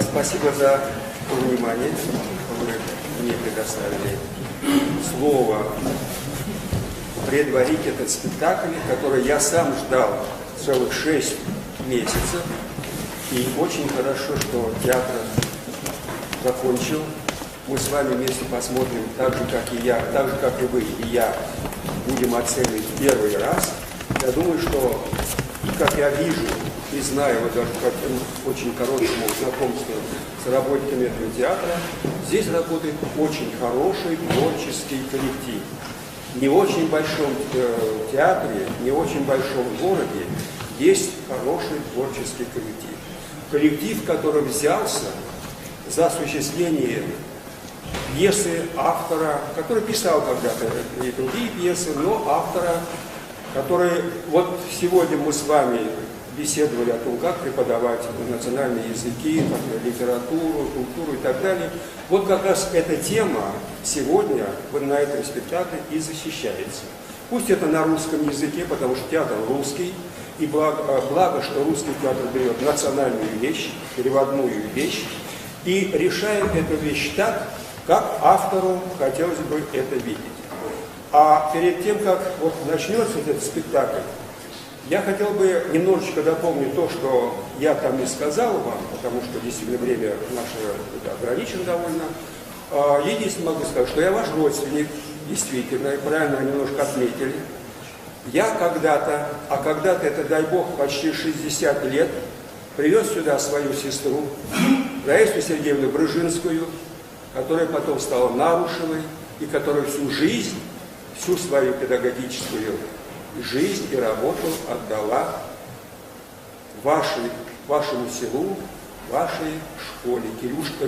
Спасибо за внимание, вы мне предоставили слово предварить этот спектакль, который я сам ждал целых 6 месяцев. И очень хорошо, что театр закончил. Мы с вами вместе посмотрим, так же, как и я, так же, как и вы, и я, будем оценивать первый раз. Я думаю, что, как я вижу и знаю, вот даже по очень короткому знакомству с работниками этого театра, здесь работает очень хороший творческий коллектив. Не в очень большом театре, не в очень большом городе есть хороший творческий коллектив. Коллектив, который взялся за осуществление пьесы автора, который писал когда-то и другие пьесы, но автора, который... Вот сегодня мы с вами беседовали о том, как преподавать национальные языки, литературу, культуру и так далее. Вот как раз эта тема сегодня на этом спектакле и защищается. Пусть это на русском языке, потому что театр русский, и благо, что русский театр берет национальную вещь, переводную вещь, и решает эту вещь так, как автору хотелось бы это видеть. А перед тем, как вот начнется этот спектакль, я хотел бы немножечко дополнить то, что я там не сказал вам, потому что действительно время наше ограничено довольно. Единственное могу сказать, что я ваш родственник, действительно, и правильно немножко отметили. Я когда-то, а когда-то это, дай Бог, почти 60 лет, привез сюда свою сестру, Раису Сергеевну Брыжинскую, которая потом стала Нарушевой, и которая всю жизнь, всю свою педагогическую жизнь и работу отдала вашему селу, вашей школе,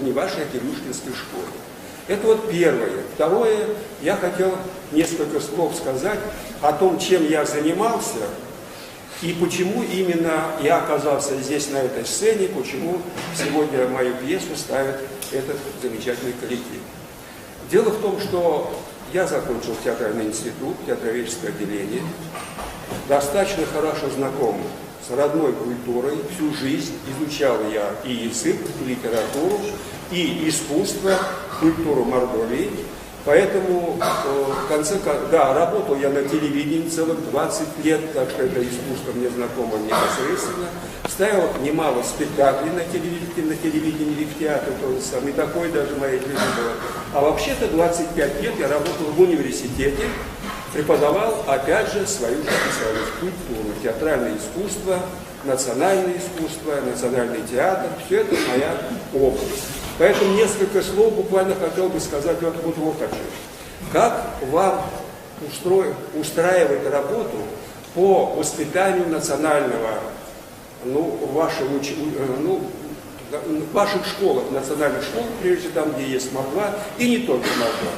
не вашей, а Кирюшкинской школе. Это вот первое. Второе, я хотел несколько слов сказать о том, чем я занимался, и почему именно я оказался здесь, на этой сцене, почему сегодня мою пьесу ставит этот замечательный коллектив. Дело в том, что я закончил театральный институт, театроведческое отделение, достаточно хорошо знаком с родной культурой, всю жизнь изучал я и язык, и литературу, и искусство, культуру Мордовии. Поэтому, в конце концов, да, работал я на телевидении целых 20 лет, так что это искусство мне знакомо непосредственно. Ставил немало спектаклей на телевидении и в театре, то же самое, и такое даже в моей жизни было. А вообще-то 25 лет я работал в университете, преподавал, опять же, свою специальность, культуру, театральное искусство, национальное искусство, национальный театр, все это моя область. Поэтому несколько слов буквально хотел бы сказать вот о чем. Как вам устраивать работу по воспитанию национального, в ваших школах, национальных школах, прежде там, где есть Мордва, и не только Мордва.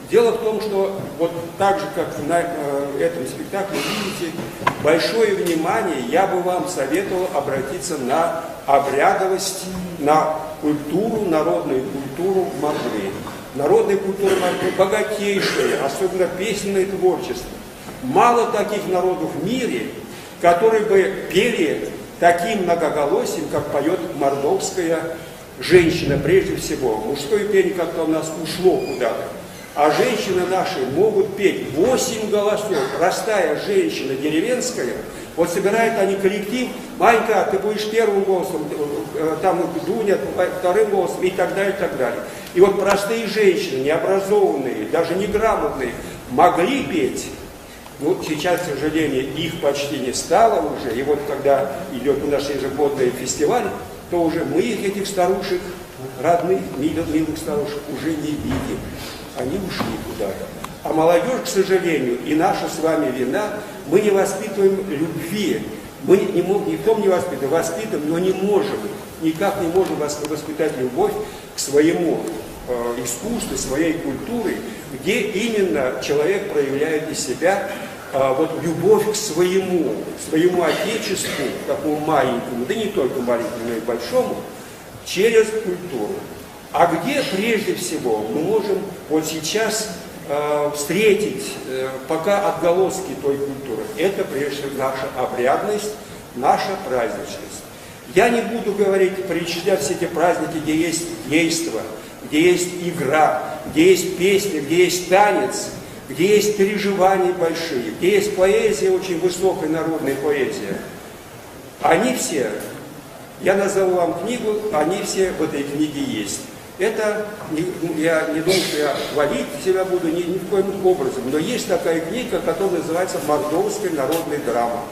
Дело в том, что вот так же, как на этом спектакле, видите, большое внимание я бы вам советовал обратиться на обрядовость, на культуру, народную культуру Мордвы. Народная культура Мордвы богатейшая, особенно песенное творчество. Мало таких народов в мире, которые бы пели таким многоголосием, как поет мордовская женщина прежде всего. Мужское пение как-то у нас ушло куда-то. А женщины наши могут петь 8 голосов. Простая женщина деревенская, вот собирают они коллектив, Манька, ты будешь первым голосом, там Дуня вторым голосом и так далее, и так далее. И вот простые женщины, необразованные, даже неграмотные, могли петь. Ну, сейчас, к сожалению, их почти не стало уже. И вот когда идет у нас ежегодный фестиваль, то уже мы этих старушек, родных, милых старушек, уже не видим. Они ушли куда-то. А молодежь, к сожалению, и наша с вами вина, мы не воспитываем любви. Мы ни в том не воспитываем, воспитываем, но не можем, никак не можем воспитать любовь к своему искусству, своей культуре, где именно человек проявляет из себя вот любовь к своему отечеству, такому маленькому, да не только маленькому, но и большому, через культуру. А где прежде всего мы можем вот сейчас встретить пока отголоски той культуры? Это прежде всего наша обрядность, наша праздничность. Я не буду говорить, перечислять все эти праздники, где есть действо, где есть игра, где есть песня, где есть танец, где есть переживания большие, где есть поэзия, очень высокая народная поэзия. Они все, я назову вам книгу, они все в этой книге есть. Это, я не думаю, что я хвалить себя буду ни в коем образом, но есть такая книга, которая называется «Мордовская народная драма».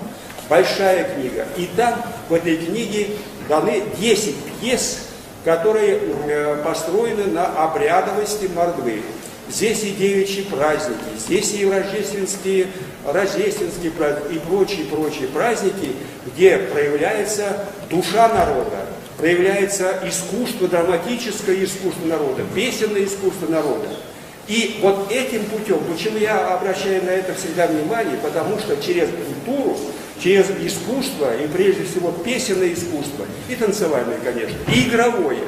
Большая книга. И там, в этой книге, даны 10 пьес, которые построены на обрядовости Мордвы. Здесь и девичьи праздники, здесь и рождественские праздники, и прочие праздники, где проявляется душа народа, проявляется искусство, драматическое искусство народа, песенное искусство народа. И вот этим путем, почему я обращаю на это всегда внимание, потому что через культуру, через искусство, и прежде всего песенное искусство, и танцевальное, конечно, и игровое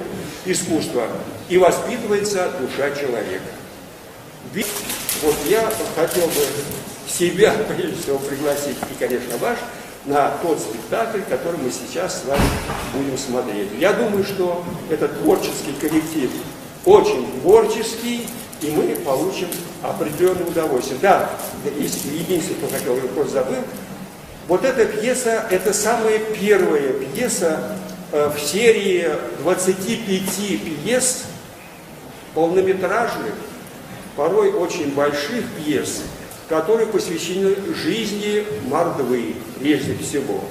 искусство, и воспитывается душа человека. Вот я хотел бы себя, прежде всего, пригласить, и, конечно, ваш, на тот спектакль, который мы сейчас с вами будем смотреть. Я думаю, что этот творческий коллектив очень творческий, и мы получим определенное удовольствие. Да, единственное, что хотел, я просто забыл, вот эта пьеса, это самая первая пьеса в серии 25 пьес, полнометражных, порой очень больших пьес, которые посвящены жизни Мордвы, прежде всего.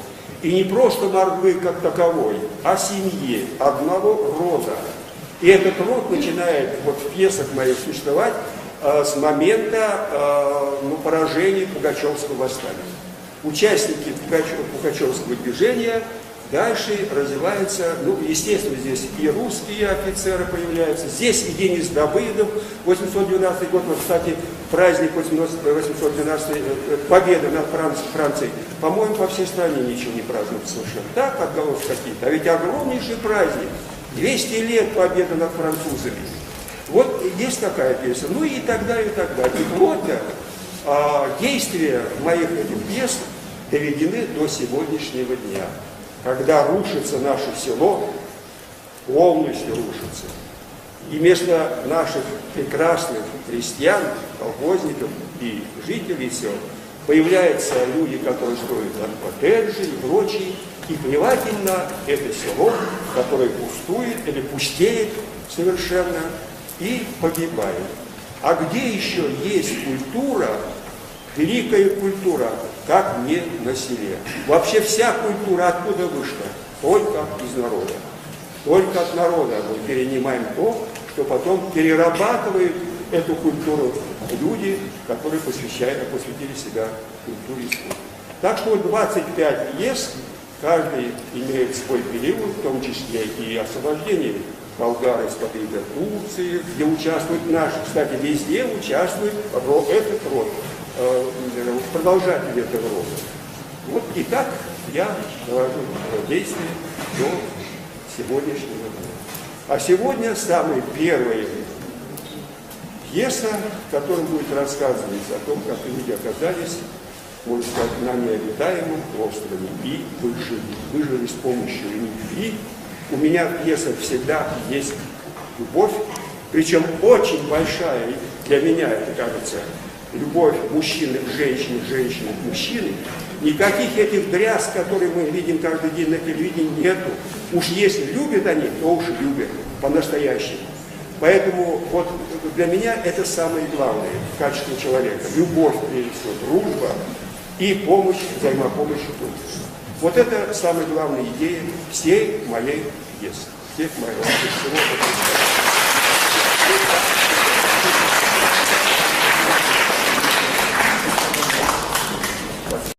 И не просто Мордвы как таковой, а семьи одного рода. И этот род начинает вот в пьесах моих существовать с момента поражения Пугачевского восстания. Участники Пугачевского движения дальше развиваются, естественно, здесь и русские офицеры появляются, здесь и Денис Давыдов, 812 год, вот, кстати, праздник 812, победа над Францией, по-моему, по всей стране ничего не празднуют совершенно, так, отголоски какие-то, а ведь огромнейший праздник, 200 лет победы над французами. Вот есть такая песня, и так далее, и так далее. И плотно действия моих этих пьес доведены до сегодняшнего дня, когда рушится наше село, полностью рушится. И вместо наших прекрасных крестьян, колхозников и жителей сел появляются люди, которые строят коттеджи и прочие, и плевать им на это село, которое пустует или пустеет совершенно и погибает. А где еще есть культура, великая культура, как не на селе? Вообще вся культура откуда вышла? Только из народа. Только от народа мы перенимаем то, что потом перерабатывают эту культуру люди, которые посвятили себя культуре искусства. Так что 25 пьес, каждый имеет свой период, в том числе и освобождение болгар из-под ига Турции, где участвуют наши, кстати, везде участвует этот род, продолжатели этого рода. Вот и так я довожу действие до сегодняшнего дня. А сегодня самая первая пьеса, в которой будет рассказывать о том, как люди оказались, можно сказать, на необитаемом острове и выжили с помощью любви. У меня в пьесах всегда есть любовь, причем очень большая, для меня это кажется, любовь мужчины к женщине, женщины к мужчине. Никаких этих дрязг, которые мы видим каждый день на телевидении, нету. Уж если любят они, то уж любят по-настоящему. Поэтому вот для меня это самое главное в качестве человека. Любовь, прежде всего, дружба и помощь, взаимопомощь. Вот это самая главная идея всей моей пьесы, всех моих всего.